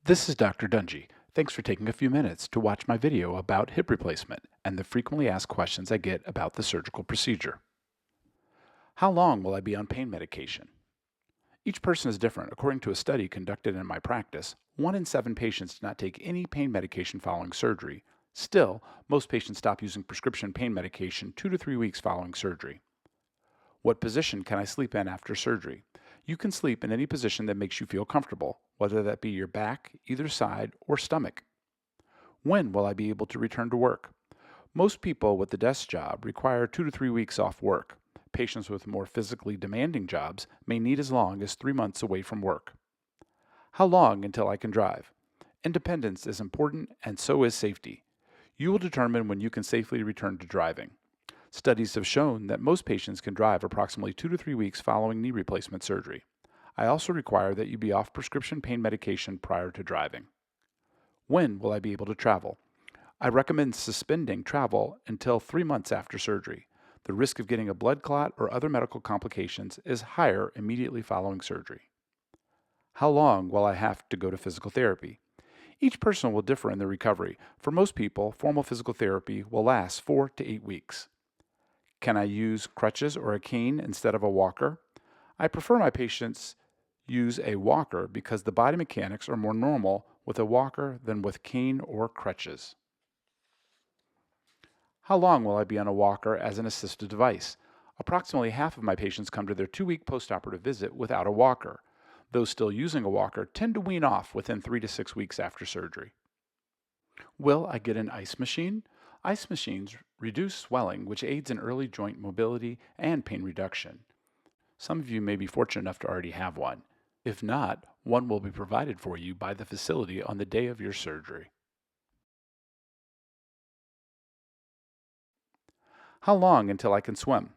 This is Dr. Dungy. Thanks for taking a few minutes to watch my video about hip replacement and the frequently asked questions I get about the surgical procedure. How long will I be on pain medication? Each person is different. According to a study conducted in my practice, 1 in 7 patients do not take any pain medication following surgery. Still, most patients stop using prescription pain medication 2 to 3 weeks following surgery. What position can I sleep in after surgery? You can sleep in any position that makes you feel comfortable, whether that be your back, either side, or stomach. When will I be able to return to work? Most people with a desk job require 2 to 3 weeks off work. Patients with more physically demanding jobs may need as long as 3 months away from work. How long until I can drive? Independence is important, and so is safety. You will determine when you can safely return to driving. Studies have shown that most patients can drive approximately 2 to 3 weeks following knee replacement surgery. I also require that you be off prescription pain medication prior to driving. When will I be able to travel? I recommend suspending travel until 3 months after surgery. The risk of getting a blood clot or other medical complications is higher immediately following surgery. How long will I have to go to physical therapy? Each person will differ in their recovery. For most people, formal physical therapy will last 4 to 8 weeks. Can I use crutches or a cane instead of a walker? I prefer my patients use a walker because the body mechanics are more normal with a walker than with cane or crutches. How long will I be on a walker as an assistive device? Approximately half of my patients come to their 2-week postoperative visit without a walker. Those still using a walker tend to wean off within 3 to 6 weeks after surgery. Will I get an ice machine? Ice machines reduce swelling, which aids in early joint mobility and pain reduction. Some of you may be fortunate enough to already have one. If not, one will be provided for you by the facility on the day of your surgery. How long until I can swim?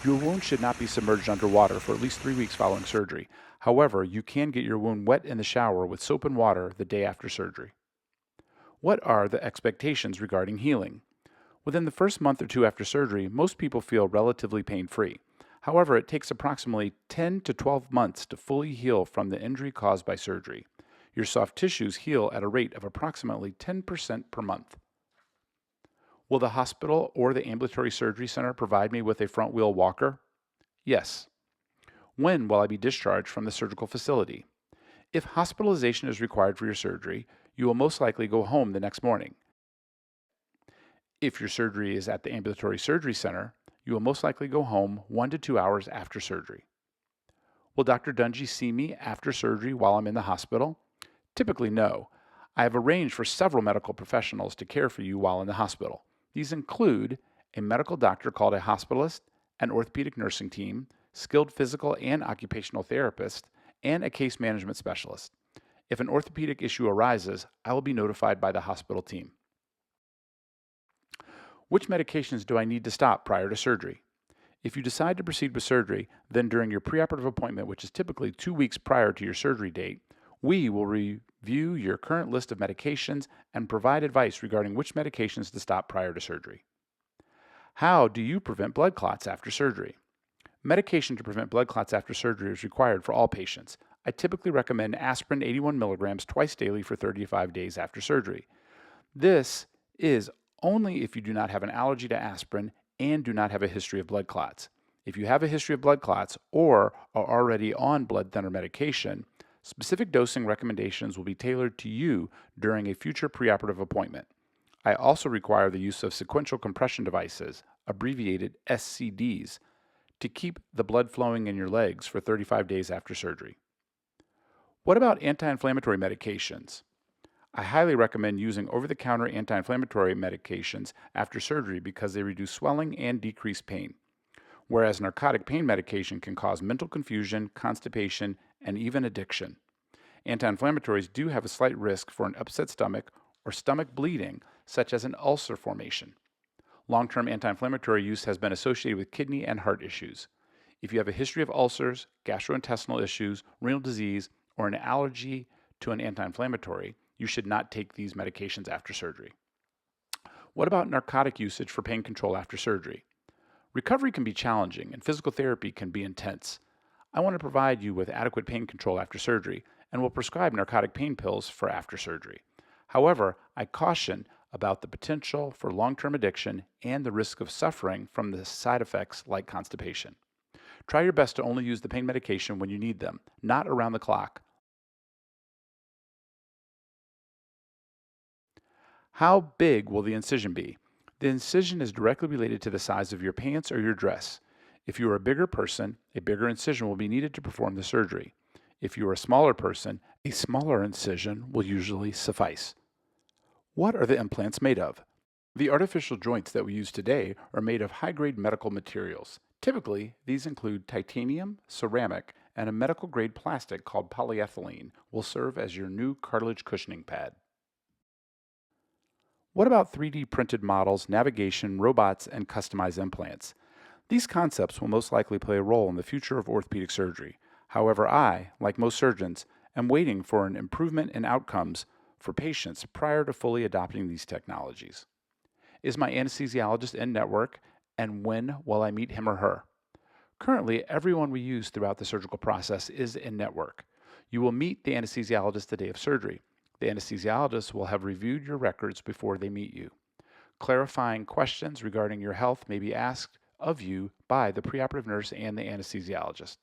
Your wound should not be submerged underwater for at least 3 weeks following surgery. However, you can get your wound wet in the shower with soap and water the day after surgery. What are the expectations regarding healing? Within the first month or two after surgery, most people feel relatively pain-free. However, it takes approximately 10 to 12 months to fully heal from the injury caused by surgery. Your soft tissues heal at a rate of approximately 10% per month. Will the hospital or the ambulatory surgery center provide me with a front wheel walker? Yes. When will I be discharged from the surgical facility? If hospitalization is required for your surgery, you will most likely go home the next morning. If your surgery is at the ambulatory surgery center, you will most likely go home 1 to 2 hours after surgery. Will Dr. Dungy see me after surgery while I'm in the hospital? Typically, no. I have arranged for several medical professionals to care for you while in the hospital. These include a medical doctor called a hospitalist, an orthopedic nursing team, skilled physical and occupational therapist, and a case management specialist. If an orthopedic issue arises, I will be notified by the hospital team. Which medications do I need to stop prior to surgery? If you decide to proceed with surgery, then during your preoperative appointment, which is typically 2 weeks prior to your surgery date, we will review your current list of medications and provide advice regarding which medications to stop prior to surgery. How do you prevent blood clots after surgery? Medication to prevent blood clots after surgery is required for all patients. I typically recommend aspirin 81 milligrams twice daily for 35 days after surgery. This is only if you do not have an allergy to aspirin and do not have a history of blood clots. If you have a history of blood clots or are already on blood thinner medication, specific dosing recommendations will be tailored to you during a future preoperative appointment. I also require the use of sequential compression devices, abbreviated SCDs, to keep the blood flowing in your legs for 35 days after surgery. What about anti-inflammatory medications? I highly recommend using over-the-counter anti-inflammatory medications after surgery because they reduce swelling and decrease pain, whereas narcotic pain medication can cause mental confusion, constipation, and even addiction. Anti-inflammatories do have a slight risk for an upset stomach or stomach bleeding, such as an ulcer formation. Long-term anti-inflammatory use has been associated with kidney and heart issues. If you have a history of ulcers, gastrointestinal issues, renal disease, or an allergy to an anti-inflammatory, you should not take these medications after surgery. What about narcotic usage for pain control after surgery? Recovery can be challenging and physical therapy can be intense. I want to provide you with adequate pain control after surgery, and will prescribe narcotic pain pills for after surgery. However, I caution about the potential for long-term addiction and the risk of suffering from the side effects like constipation. Try your best to only use the pain medication when you need them, not around the clock. How big will the incision be? The incision is directly related to the size of your pants or your dress. If you are a bigger person, a bigger incision will be needed to perform the surgery. If you are a smaller person, a smaller incision will usually suffice. What are the implants made of? The artificial joints that we use today are made of high-grade medical materials. Typically, these include titanium, ceramic, and a medical-grade plastic called polyethylene will serve as your new cartilage cushioning pad. What about 3D printed models, navigation, robots, and customized implants? These concepts will most likely play a role in the future of orthopedic surgery. However, I, like most surgeons, am waiting for an improvement in outcomes for patients prior to fully adopting these technologies. Is my anesthesiologist in network, and when will I meet him or her? Currently, everyone we use throughout the surgical process is in network. You will meet the anesthesiologist the day of surgery. The anesthesiologist will have reviewed your records before they meet you. Clarifying questions regarding your health may be asked of you by the preoperative nurse and the anesthesiologist.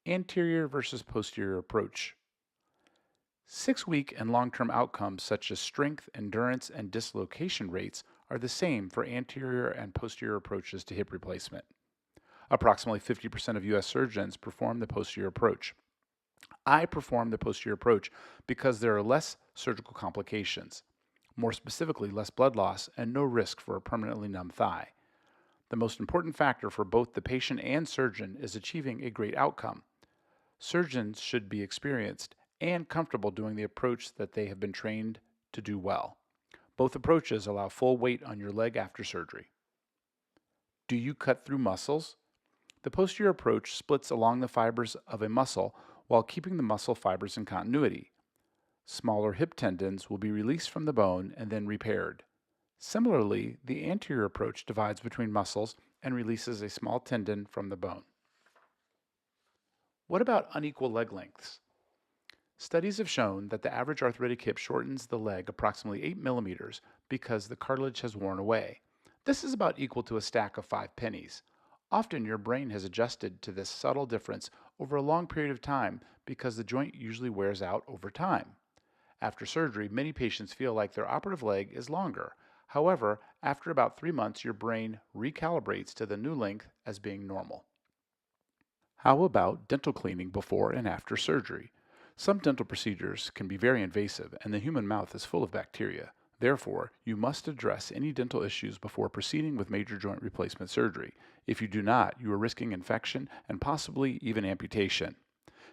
Anterior versus posterior approach. 6-week and long-term outcomes such as strength, endurance, and dislocation rates are the same for anterior and posterior approaches to hip replacement. Approximately 50% of U.S. surgeons perform the posterior approach. I perform the posterior approach because there are less surgical complications, more specifically less blood loss and no risk for a permanently numb thigh. The most important factor for both the patient and surgeon is achieving a great outcome. Surgeons should be experienced and comfortable doing the approach that they have been trained to do well. Both approaches allow full weight on your leg after surgery. Do you cut through muscles? The posterior approach splits along the fibers of a muscle while keeping the muscle fibers in continuity. Smaller hip tendons will be released from the bone and then repaired. Similarly, the anterior approach divides between muscles and releases a small tendon from the bone. What about unequal leg lengths? Studies have shown that the average arthritic hip shortens the leg approximately 8 millimeters because the cartilage has worn away. This is about equal to a stack of 5 pennies. Often your brain has adjusted to this subtle difference over a long period of time because the joint usually wears out over time. After surgery, many patients feel like their operative leg is longer. However, after about 3 months, your brain recalibrates to the new length as being normal. How about dental cleaning before and after surgery? Some dental procedures can be very invasive, and the human mouth is full of bacteria. Therefore, you must address any dental issues before proceeding with major joint replacement surgery. If you do not, you are risking infection and possibly even amputation.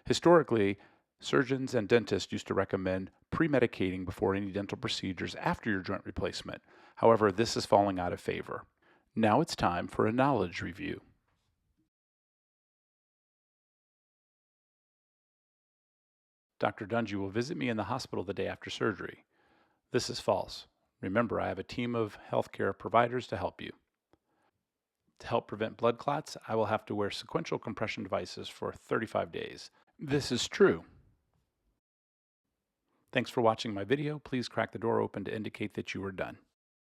Historically, surgeons and dentists used to recommend pre-medicating before any dental procedures after your joint replacement. However, this is falling out of favor. Now it's time for a knowledge review. Dr. Dungy will visit me in the hospital the day after surgery. This is false. Remember, I have a team of healthcare providers to help you. To help prevent blood clots, I will have to wear sequential compression devices for 35 days. This is true. Thanks for watching my video. Please crack the door open to indicate that you are done.